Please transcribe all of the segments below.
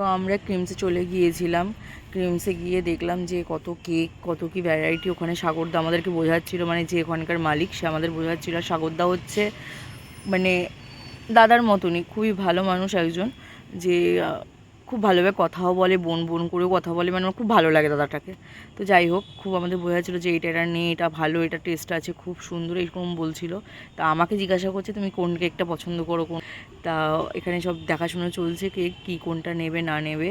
তো আমরা ক্রিমসে চলে গিয়েছিলাম। ক্রিমসে গিয়ে দেখলাম যে কত কেক, কত কি ভ্যারাইটি। ওখানে সাগরদা আমাদেরকে বোঝাচ্ছিল, মানে যে ওখানকার মালিক সে আমাদের বোঝাচ্ছিল। সাগরদা হচ্ছে মানে দাদার মতনই, খুবই ভালো মানুষ একজন, যে খুব ভালোভাবে কথাও বলে, বোন বোন করেও কথা বলে, মানে আমার খুব ভালো লাগে দাদাটাকে। তো যাই হোক, খুব আমাদের বোঝাচ্ছিলো যে এটা নেই, এটা ভালো, এটা টেস্ট আছে, খুব সুন্দর, এরকম বলছিল। তা আমাকে জিজ্ঞাসা করছে তুমি কোন কেকটা পছন্দ করো কোন। তা এখানে সব দেখাশোনা চলছে কেক কী কোনটা নেবে না নেবে।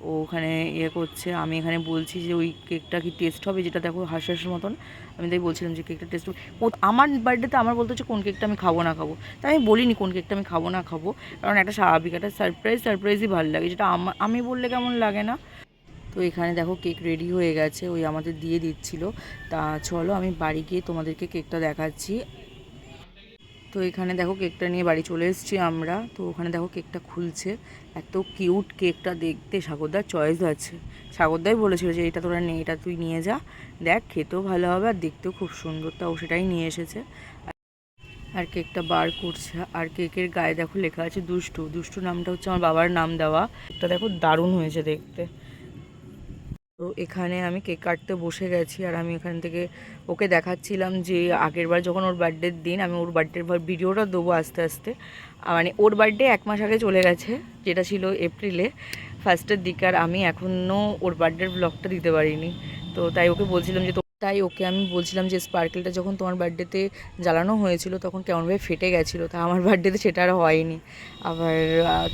ও ওখানে ইয়ে করছে, আমি এখানে বলছি যে ওই কেকটা কি টেস্ট হবে, যেটা দেখো হাঁস মতন। আমি তাই বলছিলাম যে কেকটা টেস্ট আমার বার্থডেতে আমার বলতে হচ্ছে কোন কেকটা আমি খাবো না খাবো। তাই আমি বলিনি কোন কেকটা আমি খাবো না খাবো, কারণ একটা স্বাভাবিক একটা সারপ্রাইজই ভালো লাগে, যেটা আমি বললে কেমন লাগে না। তো এখানে দেখো কেক রেডি হয়ে গেছে, ওই আমাদের দিয়ে দিচ্ছিল। তা চলো আমি বাড়ি গিয়ে তোমাদেরকে কেকটা দেখাচ্ছি। তো এখানে দেখো কেকটা নিয়ে বাড়ি চলে এসেছি আমরা। তো ওখানে দেখো কেকটা খুলছে, এত কিউট কেকটা দেখতে। সাগরদার চয়েস আছে, সাগরদাই বলেছিল যে এটা তোরা নে, এটা তুই নিয়ে যা, দেখ খেতেও ভালো হবে আর দেখতেও খুব সুন্দর। তা ও সেটাই নিয়ে এসেছে আর কেকটা বার করছে। আর কেকের গায়ে দেখো লেখা আছে দুষ্টু। দুষ্টু নামটা হচ্ছে আমার বাবার নাম দেওয়া। এটা দেখো দারুণ হয়েছে দেখতে। তো এখানে আমি কেক কাটতে বসে গেছি, আর আমি এখান থেকে ওকে দেখাচ্ছিলাম যে আগেরবার যখন ওর বার্থডের দিন, আমি ওর বার্থডের ভিডিওটা দেবো আস্তে আস্তে। মানে ওর বার্থডে 1 মাস আগে চলে গেছে, যেটা ছিল এপ্রিলে ফার্স্টের দিকে, আর আমি এখনও ওর বার্থডের ব্লগটা দিতে পারিনি। তো তাই ওকে বলছিলাম যে তাই ওকে আমি বলছিলাম যে স্পার্কেলটা যখন তোমার বার্থডেতে জ্বালানো হয়েছিল তখন কেমনভাবে ফেটে গেছিলো, তা আমার বার্থডেতে সেটা আর হয়নি। আবার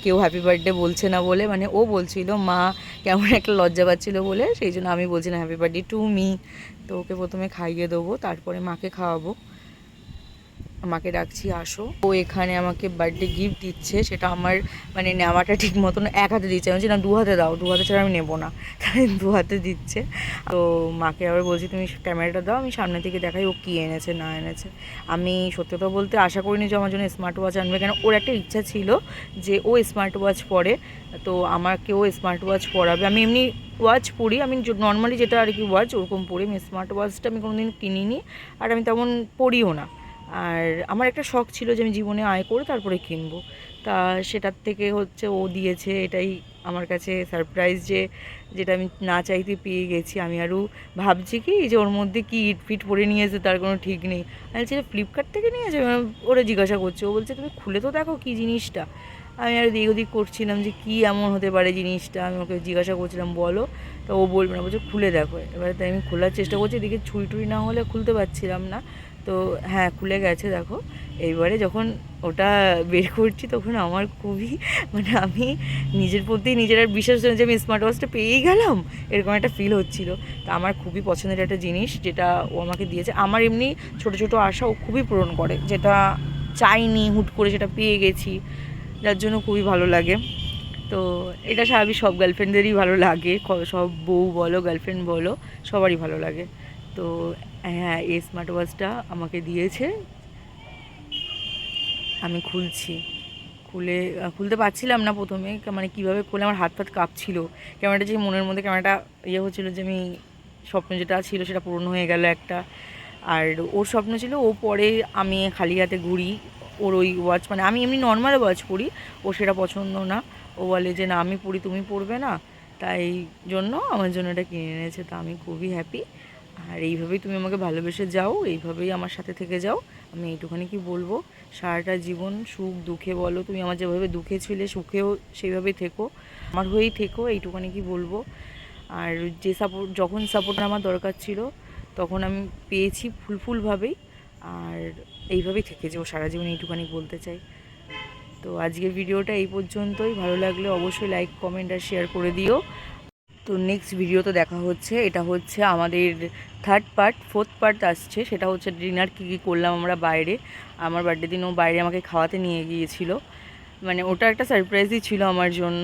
কেউ হ্যাপি বার্থডে বলছে না বলে, মানে ও বলছিল মা কেমন একটা লজ্জা পাচ্ছিলো বলে, সেই জন্য আমি বলছিলাম হ্যাপি বার্থডে টু মি। তো ওকে প্রথমে খাইয়ে দেবো, তারপরে মাকে খাওয়াবো। মাকে ডাকছি আসো। ও এখানে আমাকে বার্থডে গিফট দিচ্ছে, সেটা আমার মানে নেওয়াটা ঠিক মতন এক হাতে দিচ্ছে। আমি বলছি না 2 হাতে দাও, 2 হাতে ছাড়া আমি নেবো না, তাই 2 হাতে দিচ্ছে। তো মাকে আবার বলছি তুমি ক্যামেরাটা দাও, আমি সামনে থেকে দেখাই ও কী এনেছে না এনেছে। আমি সত্যি কথা বলতে আশা করিনি যে আমার জন্য স্মার্ট ওয়াচ আনবে, কেন ওর একটা ইচ্ছা ছিল যে ও স্মার্ট ওয়াচ পরে, তো আমাকেও স্মার্ট ওয়াচ পরাবে। আমি এমনি ওয়াচ পরি, আমি নর্মালি যেটা আর কি ওয়াচ ওরকম পরি, আমি স্মার্ট ওয়াচটা আমি কোনো দিন কিনিনি, আর আমি তেমন পরিও না। আর আমার একটা শখ ছিল যে আমি জীবনে আয় করে তারপরে কিনবো, তা সেটার থেকে হচ্ছে ও দিয়েছে। এটাই আমার কাছে সারপ্রাইজ, যেটা আমি না চাইতে পেয়ে গেছি। আমি আরও ভাবছি কি যে ওর মধ্যে কি ইটফিট পরে নিয়েছে তার কোনো ঠিক নেই। আমি বলছি ফ্লিপকার্ট থেকে নিয়েছে, ওরা জিজ্ঞাসা করছে, ও বলছে তুমি খুলে তো দেখো কী জিনিসটা। আমি আর দিক ওদিক করছিলাম যে কী এমন হতে পারে জিনিসটা, আমি ওকে জিজ্ঞাসা করছিলাম বলো, তো ও বলবে না, বলছে খুলে দেখো। এবারে তাই আমি খোলার চেষ্টা করছি, এদিকে ছুরি টুরি না হলে খুলতে পারছিলাম না। তো হ্যাঁ খুলে গেছে দেখো। এইবারে যখন ওটা বের করছি তখন আমার খুবই মানে আমি নিজের প্রতি নিজের আর বিশ্বাস হচ্ছে না যে আমি স্মার্ট ওয়াচটা পেয়েই গেলাম, এরকম একটা ফিল হচ্ছিলো। তা আমার খুবই পছন্দের একটা জিনিস যেটা ও আমাকে দিয়েছে। আমার এমনি ছোটো ছোটো আশা ও খুবই পূরণ করে, যেটা চাইনি হুট করে সেটা পেয়ে গেছি, যার জন্য খুবই ভালো লাগে। তো এটা স্বাভাবিক, সব গার্লফ্রেন্ডদেরই ভালো লাগে, সব বউ বলো গার্লফ্রেন্ড বলো সবারই ভালো লাগে। তো হ্যাঁ এই স্মার্ট ওয়াচটা আমাকে দিয়েছে, আমি খুলতে পারছিলাম না প্রথমে, মানে কীভাবে খুলে আমার হাত কাঁপছিল। ক্যামেরাটা যে মনের মধ্যে ক্যামেরাটা ইয়ে হচ্ছিলো যে আমি স্বপ্ন যেটা ছিল সেটা পূরণ হয়ে গেল একটা। আর ওর স্বপ্ন ছিল ও পরে আমি খালি হাতে ঘুরি, ওর ওই ওয়াচ, মানে আমি এমনি নর্মাল ওয়াচ পরি, ও সেটা পছন্দ না। ও বলে যে না আমি পরি তুমি পরবে না, তাই জন্য আমার জন্য এটা কিনে এনেছে। তা আমি খুবই হ্যাপি। আর এইভাবেই তুমি আমাকে ভালোবেসে যাও, এইভাবেই আমার সাথে থেকে যাও, আমি এইটুখানি কি বলবো। সারাটা জীবন সুখ দুঃখে বলো, তুমি আমার যেভাবে দুঃখে ছিলে সুখেও সেইভাবেই থেকো, আমার হয়েই থেকো, এইটুখানি কি বলবো। আর যে যখন সাপোর্ট আমার দরকার ছিল তখন আমি পেয়েছি ফুলভাবেই, আর এইভাবেই থেকে যাবো সারা জীবন, এইটুখানি বলতে চাই। তো আজকের ভিডিওটা এই পর্যন্তই। ভালো লাগলে অবশ্যই লাইক কমেন্ট আর শেয়ার করে দিও। তো নেক্সট ভিডিও তো দেখা হচ্ছে, এটা হচ্ছে আমাদের 3rd পার্ট, 4th পার্ট আসছে, সেটা হচ্ছে ডিনার কী কী করলাম আমরা বাইরে। আমার বার্থডে দিন ও বাইরে আমাকে খাওয়াতে নিয়ে গিয়েছিল, মানে ওটা একটা সারপ্রাইজই ছিল আমার জন্য।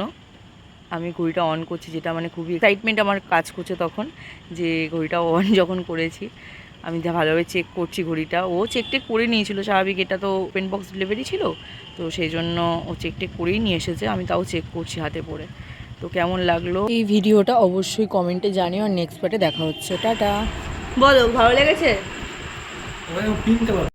আমি ঘড়িটা অন করছি, যেটা মানে খুবই এক্সাইটমেন্ট আমার কাজ করছে তখন, যে ঘড়িটা অন যখন করেছি আমি যা ভালোভাবে চেক করছি ঘড়িটা। ও চেক টেক করে নিয়েছিল স্বাভাবিক, এটা তো ওপেন বক্স ডেলিভারি ছিল, তো সেই জন্য ও চেক টেক করেই নিয়ে এসেছে, আমি তাও চেক করছি হাতে পরে। তো কেমন লাগলো এই ভিডিওটা অবশ্যই কমেন্টে জানিও, আর নেক্সট পার্টে দেখা হচ্ছে। টাটা। বলো ভালো লেগেছে?